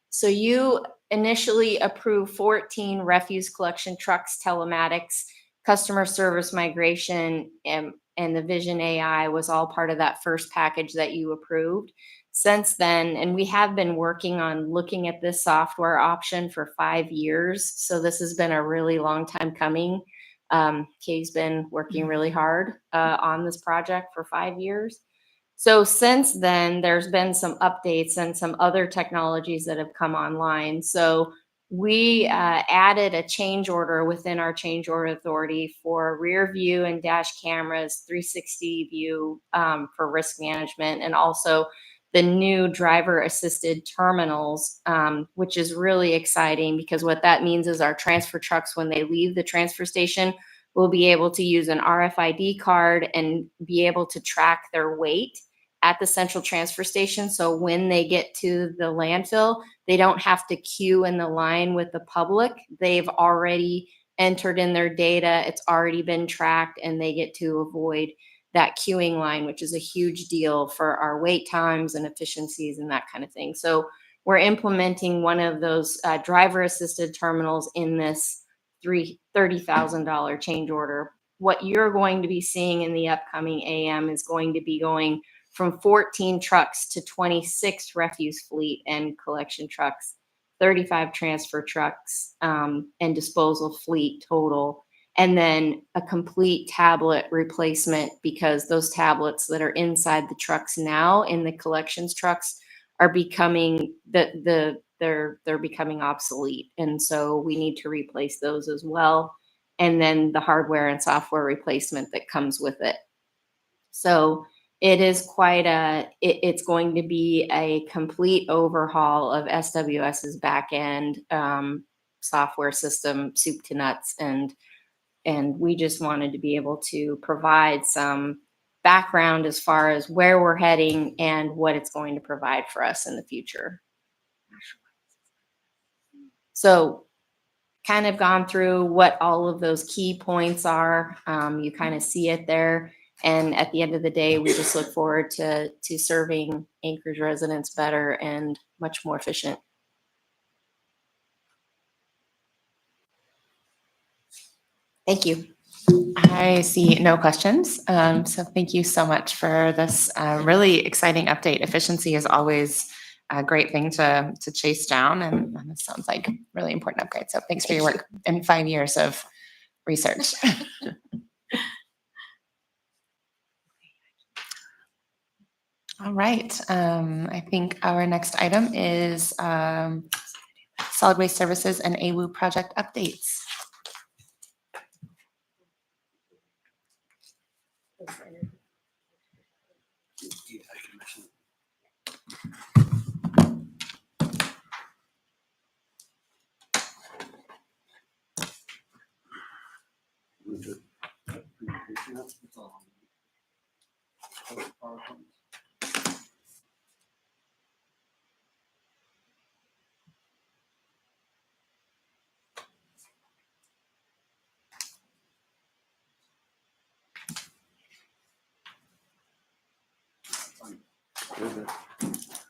So you initially approved 14 refuse collection trucks, telematics, customer service migration, and the Vision AI was all part of that first package that you approved. Since then, and we have been working on looking at this software option for 5 years. So this has been a really long time coming. Kay's been working really hard on this project for 5 years. So since then, there's been some updates and some other technologies that have come online. So we added a change order within our change order authority for rear view and dash cameras, 360 view for risk management, and also the new driver assisted terminals, which is really exciting because what that means is our transfer trucks, when they leave the transfer station, will be able to use an RFID card and be able to track their weight at the central transfer station. So when they get to the landfill, they don't have to queue in the line with the public. They've already entered in their data. It's already been tracked, and they get to avoid that queuing line, which is a huge deal for our wait times and efficiencies and that kind of thing. So we're implementing one of those driver assisted terminals in this $30,000 change order. What you're going to be seeing in the upcoming AM is going to be going from 14 trucks to 26 refuse fleet and collection trucks, 35 transfer trucks, and disposal fleet total. And then a complete tablet replacement, because those tablets that are inside the trucks now in the collections trucks are becoming they're becoming obsolete. And so we need to replace those as well. And then the hardware and software replacement that comes with it. So it is quite it's going to be a complete overhaul of SWS's back end software system, soup to nuts. And we just wanted to be able to provide some background as far as where we're heading and what it's going to provide for us in the future. So kind of gone through what all of those key points are. You kind of see it there. And at the end of the day, we just look forward to serving Anchorage residents better and much more efficient. Thank you. I see no questions. So thank you so much for this really exciting update. Efficiency is always a great thing to chase down, and this sounds like a really important upgrade. So thanks for your work in 5 years of research. All right. I think our next item is Solid Waste Services and AWU project updates.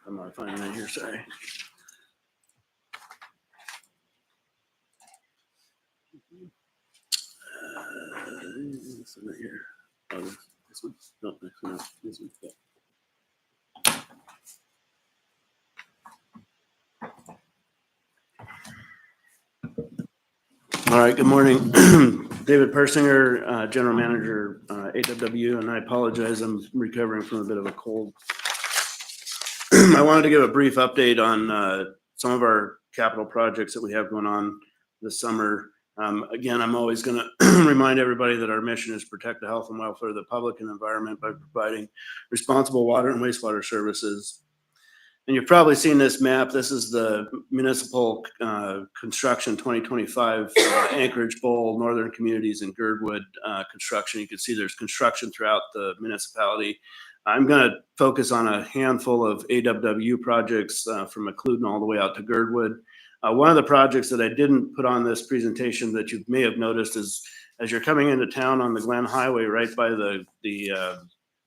I'm not finding it here, sorry. This one right here. Oh, this one? No, next one. This one. Yeah. All right, good morning. David Persinger, General Manager, AWW, and I apologize, I'm recovering from a bit of a cold. I wanted to give a brief update on some of our capital projects that we have going on this summer. Again, I'm always going to remind everybody that our mission is to protect the health and welfare of the public and environment by providing responsible water and wastewater services. And you've probably seen this map. This is the municipal construction 2025 Anchorage Bowl, Northern Communities, and Girdwood construction. You can see there's construction throughout the municipality. I'm going to focus on a handful of AWW projects from McCludden all the way out to Girdwood. One of the projects that I didn't put on this presentation that you may have noticed is as you're coming into town on the Glen Highway, right by the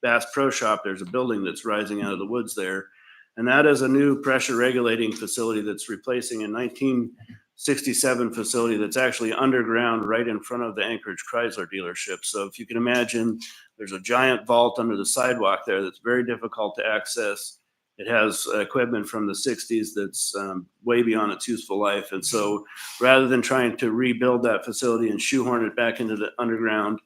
Bass Pro Shop, there's a building that's rising out of the woods there. And that is a new pressure regulating facility that's replacing a 1967 facility that's actually underground right in front of the Anchorage Chrysler dealership. So if you can imagine, there's a giant vault under the sidewalk there that's very difficult to access. It has equipment from the 60s that's way beyond its useful life. And so rather than trying to rebuild that facility and shoehorn it back into the underground,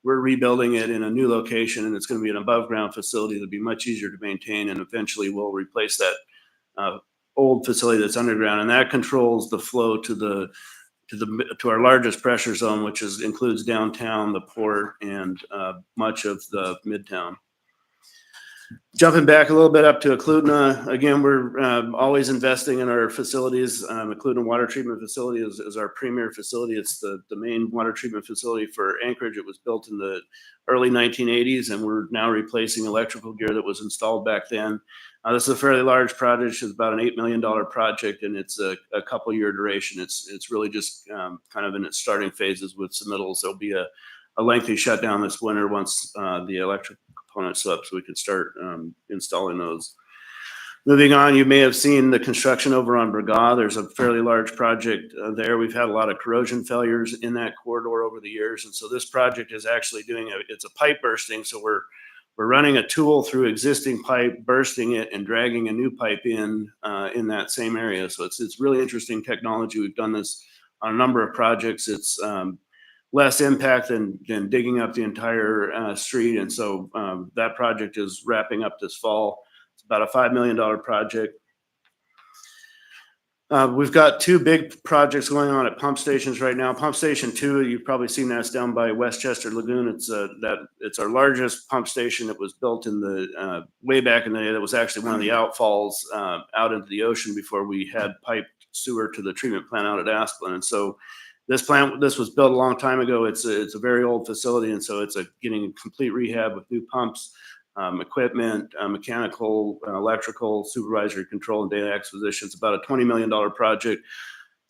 we're rebuilding it in a new location, and it's going to be an above ground facility that'll be much easier to maintain. And eventually we'll replace that old facility that's underground. And that controls the flow to our largest pressure zone, which includes downtown, the port, and much of the midtown. Jumping back a little bit up to Okludna, again, we're always investing in our facilities. Okludna Water Treatment Facility is our premier facility. It's the main water treatment facility for Anchorage. It was built in the early 1980s, and we're now replacing electrical gear that was installed back then. This is a fairly large project. It's about an $8 million project, and it's a couple year duration. It's really just kind of in its starting phases with submittals. There'll be a lengthy shutdown this winter once the electric components up, so we can start installing those. Moving on, you may have seen the construction over on Bragah. There's a fairly large project there. We've had a lot of corrosion failures in that corridor over the years, and so this project is actually it's a pipe bursting. So we're we're running a tool through existing pipe, bursting it and dragging a new pipe in that same area. So it's really interesting technology. We've done this on a number of projects. It's less impact than digging up the entire street. And so that project is wrapping up this fall. It's about a $5 million project. We've got two big projects going on at pump stations right now. Pump Station 2, you've probably seen that's down by Westchester Lagoon. It's our largest pump station. That was built in the way back in the day. That was actually one of the outfalls out into the ocean before we had piped sewer to the treatment plant out at Asplin. And so this was built a long time ago. It's a very old facility, and so it's getting complete rehab with new pumps, equipment, mechanical, electrical, supervisory control, and data acquisition. It's about a $20 million project.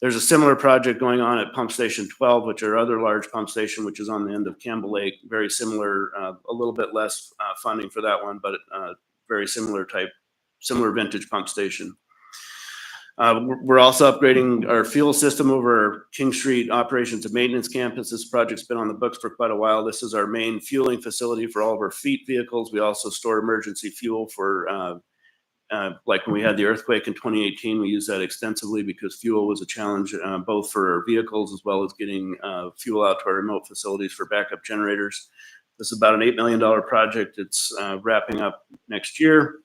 There's a similar project going on at Pump Station 12, which are other large pump station, which is on the end of Campbell Lake. Very similar, a little bit less funding for that one, but very similar vintage pump station. We're also upgrading our fuel system over our King Street operations and maintenance campus. This project's been on the books for quite a while. This is our main fueling facility for all of our fleet vehicles. We also store emergency fuel for, like when we had the earthquake in 2018, we used that extensively because fuel was a challenge both for our vehicles as well as getting fuel out to our remote facilities for backup generators. This is about an $8 million project. It's wrapping up next year.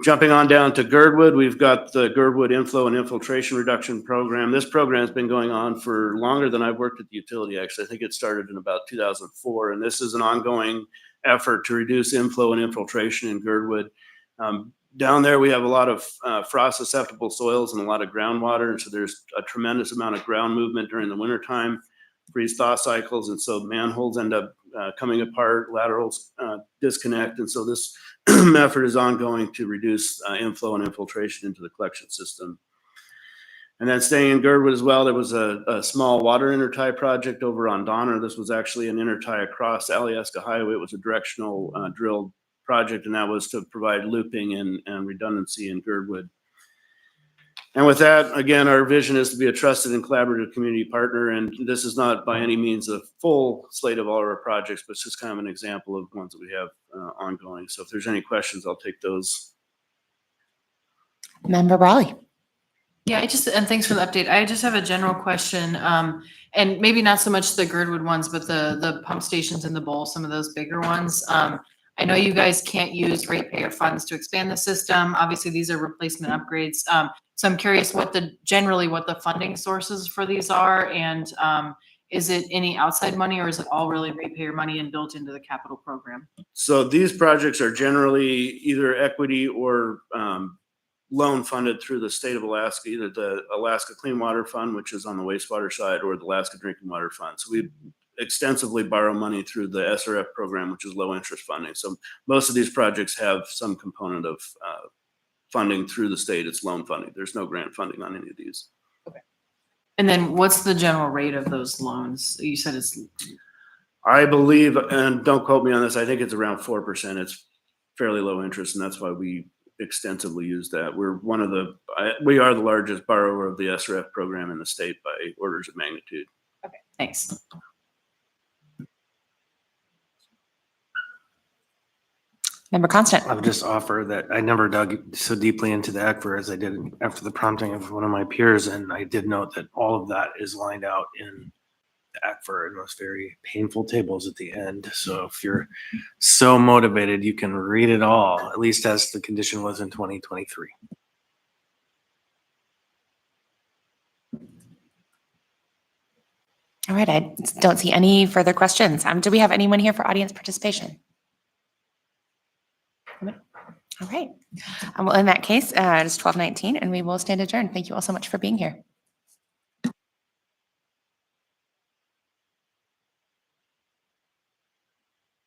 Jumping on down to Girdwood, we've got the Girdwood Inflow and Infiltration Reduction Program. This program has been going on for longer than I've worked at the utility, actually. I think it started in about 2004, and this is an ongoing effort to reduce inflow and infiltration in Girdwood. Down there, we have a lot of frost-susceptible soils and a lot of groundwater, and so there's a tremendous amount of ground movement during the wintertime, freeze-thaw cycles, and so manholes end up coming apart, laterals disconnect, and so this effort is ongoing to reduce inflow and infiltration into the collection system. And then staying in Girdwood as well, there was a small water intertie project over on Donner. This was actually an intertie across Alyeska Highway. It was a directional drilled project, and that was to provide looping and redundancy in Girdwood. And with that, again, our vision is to be a trusted and collaborative community partner. And this is not by any means a full slate of all our projects, but it's just kind of an example of ones that we have ongoing. So if there's any questions, I'll take those. Member Brawley. Yeah, and thanks for the update. I just have a general question, and maybe not so much the Girdwood ones, but the pump stations in the bowl, some of those bigger ones. I know you guys can't use ratepayer funds to expand the system. Obviously, these are replacement upgrades. So I'm curious generally what the funding sources for these are, and is it any outside money, or is it all really ratepayer money and built into the capital program? So these projects are generally either equity or loan funded through the state of Alaska, either the Alaska Clean Water Fund, which is on the wastewater side, or the Alaska Drinking Water Fund. So we extensively borrow money through the SRF program, which is low interest funding. So most of these projects have some component of funding through the state. It's loan funding. There's no grant funding on any of these. Okay. And then what's the general rate of those loans? You said it's... I believe, and don't quote me on this, I think it's around 4%. It's fairly low interest, and that's why we extensively use that. We are the largest borrower of the SRF program in the state by orders of magnitude. Okay, thanks. Member Constant. I would just offer that I never dug so deeply into the aquifer as I did after the prompting of one of my peers, and I did note that all of that is lined out in the aquifer in those very painful tables at the end. So if you're so motivated, you can read it all, at least as the condition was in 2023. All right, I don't see any further questions. Do we have anyone here for audience participation? All right. Well, in that case, it is 12:19 and we will stand adjourned. Thank you all so much for being here.